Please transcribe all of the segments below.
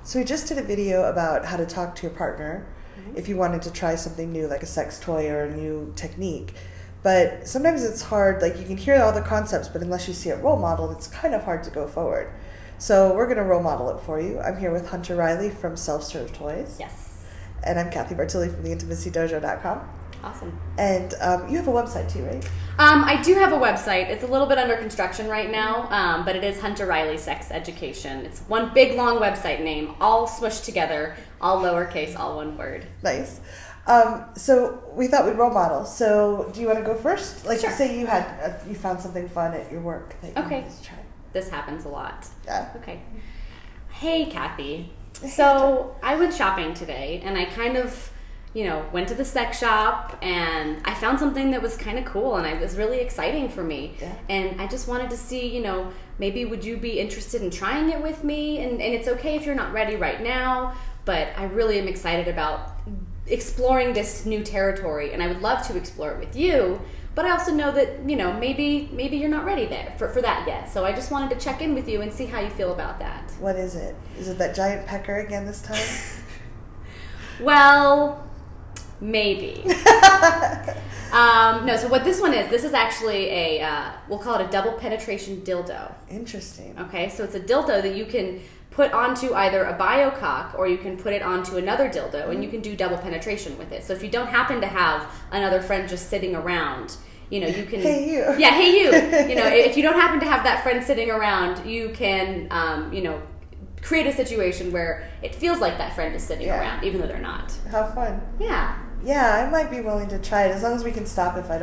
So we just did a video about how to talk to your partner if you wanted to try something new, like a sex toy or a new technique. But sometimes it's hard, like you can hear all the concepts, but unless you see it role modeled, it's kind of hard to go forward. So we're going to role model it for you. I'm here with Hunter Riley from Self-Serve Toys. Yes. And I'm Cathy Bartilli from theintimacydojo.com. Awesome. And you have a website too, right? I do have a website. It's a little bit under construction right now, but it is Hunter Riley Sex Education. It's one big, long website name, all smushed together, all lowercase, all one word. Nice. So we thought we'd role model. So do you want to go first? Like, Sure. say you had you found something fun at your work that you wanted to try. This happens a lot. Yeah. Okay. Hey, Cathy. So I went shopping today, and I kind of, went to the sex shop, and I found something that was kind of cool, and it was really exciting for me. Yeah. And I just wanted to see, maybe would you be interested in trying it with me? And it's okay if you're not ready right now, but I really am excited about exploring this new territory, and I would love to explore it with you. But I also know that, maybe you're not ready there for that yet. So I just wanted to check in with you and see how you feel about that. What is it? Is it that giant pecker again this time? Well, maybe. No, so what this one is, this is actually we'll call it a double penetration dildo. Interesting. Okay, so it's a dildo that you can put onto either a biocock or you can put it onto another dildo, and you can do double penetration with it. So if you don't happen to have another friend just sitting around, you can... Hey, you. Yeah, hey, you. If you don't happen to have that friend sitting around, you can, create a situation where it feels like that friend is sitting around, even though they're not. How fun. Yeah. Yeah, I might be willing to try it as long as we can stop if I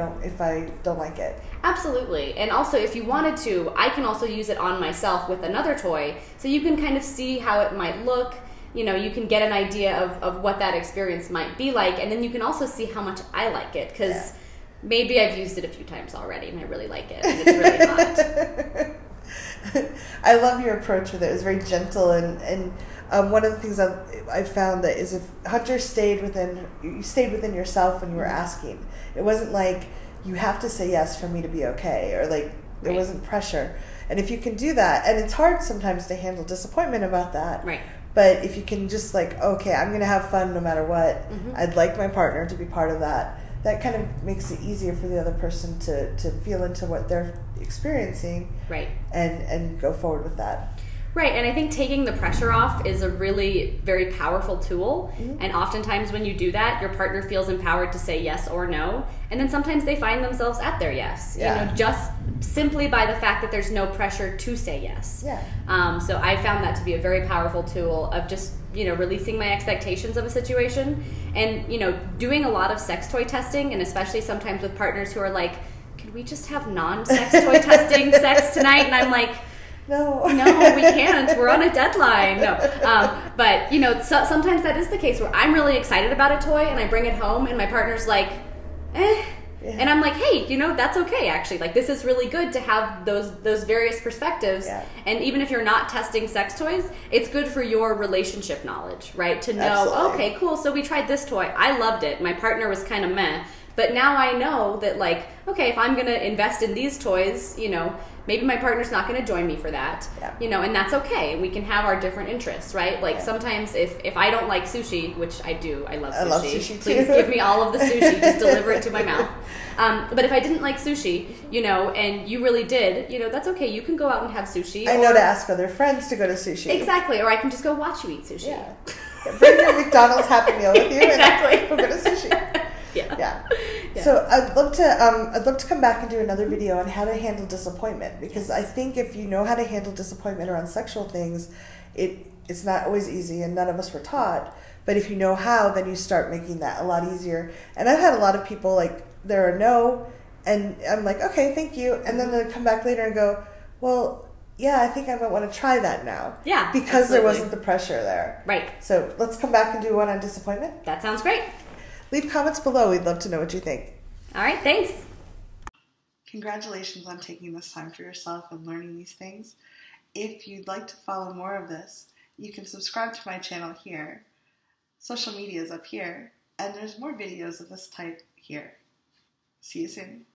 don't like it. Absolutely. And also, if you wanted to, I can also use it on myself with another toy, so you can kind of see how it might look. You can get an idea of what that experience might be like, and then you can also see how much I like it, because maybe I've used it a few times already and I really like it, and it's really hot. I love your approach with it. It's very gentle, and one of the things I've found that is if Hunter stayed within yourself when you were asking. It wasn't like you have to say yes for me to be okay, or like there wasn't pressure. And if you can do that, and it's hard sometimes to handle disappointment about that. Right. But if you can just okay, I'm going to have fun no matter what. I'd like my partner to be part of that. That kind of makes it easier for the other person to feel into what they're experiencing, right, and go forward with that. Right, and I think taking the pressure off is a really very powerful tool, and oftentimes when you do that, your partner feels empowered to say yes or no, and then sometimes they find themselves at their yes, just simply by the fact that there's no pressure to say yes. Yeah. So I found that to be a very powerful tool of just releasing my expectations of a situation, and doing a lot of sex toy testing, and especially sometimes with partners who are like, "Can we just have non-sex toy testing sex tonight?" And I'm like, No, we can't. We're on a deadline. No, but sometimes that is the case where I'm really excited about a toy and I bring it home and my partner's like, and I'm like, hey, that's okay actually. Like, this is really good to have those various perspectives. Yeah. And even if you're not testing sex toys, it's good for your relationship knowledge, right? To know, okay, cool. So we tried this toy. I loved it. My partner was kind of meh. But now I know that, okay, if I'm going to invest in these toys, maybe my partner's not going to join me for that, and that's okay. We can have our different interests, right? Sometimes if I don't like sushi, which I do, I love sushi. I love sushi too. Please give me all of the sushi, just deliver it to my mouth. But if I didn't like sushi, and you really did, that's okay. You can go out and have sushi. I know to ask other friends to go to sushi. Exactly, or I can just go watch you eat sushi. Yeah. Bring your McDonald's Happy Meal with you, exactly. And we'll go to sushi. Yeah. So I'd love to come back and do another video on how to handle disappointment, because I think if you know how to handle disappointment around sexual things, it's not always easy, and none of us were taught. But if you know how, then you start making that a lot easier. And I've had a lot of people there are no, and I'm like, okay, thank you, and then they come back later and go, well, yeah, I think I might want to try that now. Yeah, because there wasn't the pressure there. Right. So let's come back and do one on disappointment. That sounds great. Leave comments below. We'd love to know what you think. All right, thanks. Congratulations on taking this time for yourself and learning these things. If you'd like to follow more of this, you can subscribe to my channel here. Social media is up here, and there's more videos of this type here. See you soon.